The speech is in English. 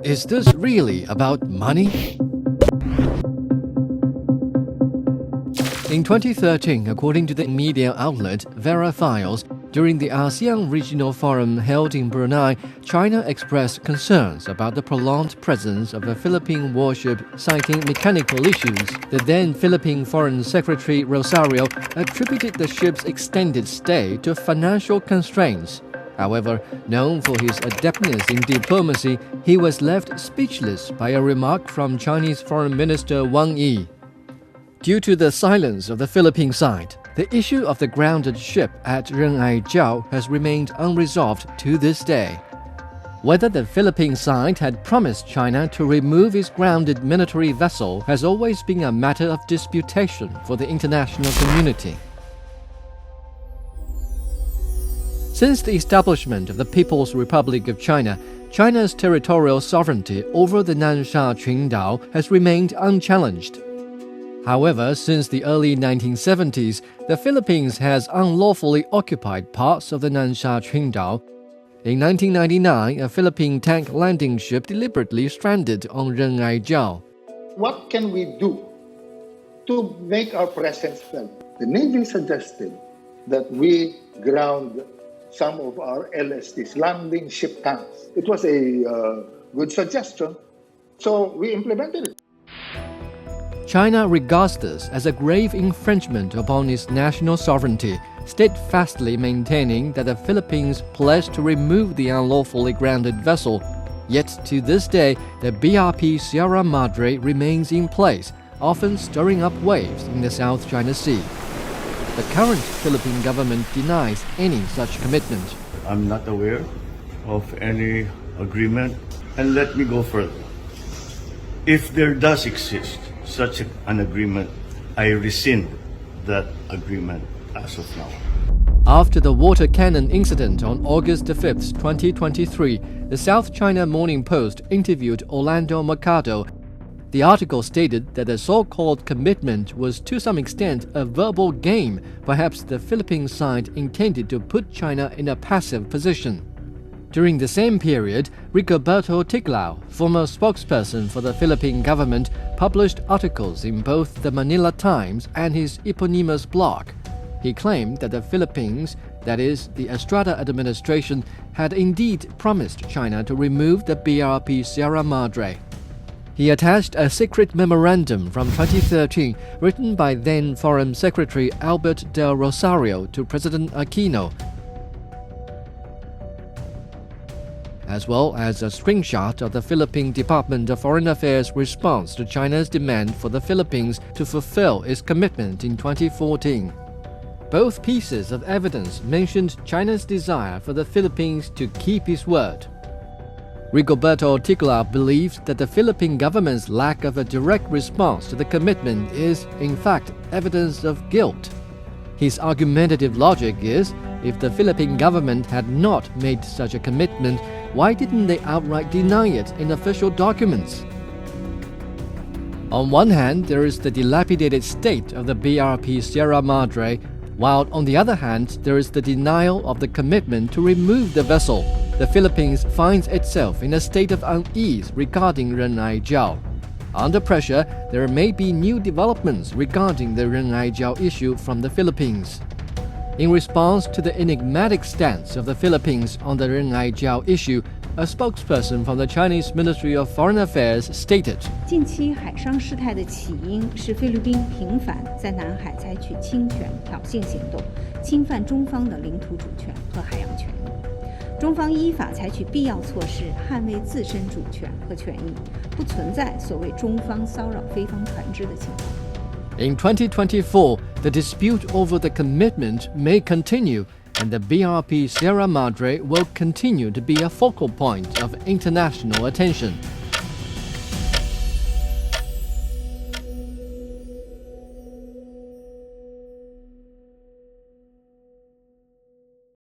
Is this really about money? In 2013, according to the media outlet Vera Files, during the ASEAN Regional Forum held in Brunei, China expressed concerns about the prolonged presence of a Philippine warship, citing mechanical issues. The then Philippine Foreign Secretary Rosario attributed the ship's extended stay to financial constraints. However, known for his adeptness in diplomacy, he was left speechless by a remark from Chinese Foreign Minister Wang Yi. Due to the silence of the Philippine side, the issue of the grounded ship at Ren'ai-Jiao has remained unresolved to this day. Whether the Philippine side had promised China to remove its grounded military vessel has always been a matter of disputation for the international community. Since the establishment of the People's Republic of China, China's territorial sovereignty over the Nansha Qundao has remained unchallenged. However, since the early 1970s, the Philippines has unlawfully occupied parts of the Nansha Qundao. In 1999, a Philippine tank landing ship deliberately stranded on Ren'ai-Jiao. What can we do to make our presence felt? The Navy suggested that we ground some of our LSTs, landing ship tanks. It was a good suggestion, so we implemented it. China regards this as a grave infringement upon its national sovereignty, steadfastly maintaining that the Philippines pledged to remove the unlawfully grounded vessel. Yet to this day, the BRP Sierra Madre remains in place, often stirring up waves in the South China Sea. The current Philippine government denies any such commitment. I'm not aware of any agreement, and let me go further. If there does exist such an agreement, I rescind that agreement as of now. After the water cannon incident on August 5, 2023, the South China Morning Post interviewed Orlando Mercado. The article stated that the so-called commitment was to some extent a verbal game. Perhaps the Philippine side intended to put China in a passive position. During the same period, Rigoberto Tiglao, former spokesperson for the Philippine government, published articles in both the Manila Times and his eponymous blog. He claimed that the Philippines, that is, the Estrada administration, had indeed promised China to remove the BRP Sierra Madre. He attached a secret memorandum from 2013 written by then Foreign Secretary Albert del Rosario to President Aquino, as well as a screenshot of the Philippine Department of Foreign Affairs' response to China's demand for the Philippines to fulfill its commitment in 2014. Both pieces of evidence mentioned China's desire for the Philippines to keep its word. Rigoberto Tiglao believes that the Philippine government's lack of a direct response to the commitment is, in fact, evidence of guilt. His argumentative logic is, if the Philippine government had not made such a commitment, why didn't they outright deny it in official documents? On one hand, there is the dilapidated state of the BRP Sierra Madre, while on the other hand, there is the denial of the commitment to remove the vessel. The Philippines finds itself in a state of unease regarding Ren'ai-Jiao. Under pressure, there may be new developments regarding the Ren'ai-Jiao issue from the Philippines. In response to the enigmatic stance of the Philippines on the Ren'ai-Jiao issue, a spokesperson from the Chinese Ministry of Foreign Affairs stated, 近期海上事态的起因是菲律宾频繁在南海采取侵权挑衅行动，侵犯中方的领土主权和海洋权益。中方依法采取必要措施捍卫自身主权和权益，不存在所谓中方骚扰菲方船只的情况。In 2024, the dispute over the commitment may continue, and the BRP Sierra Madre will continue to be a focal point of international attention.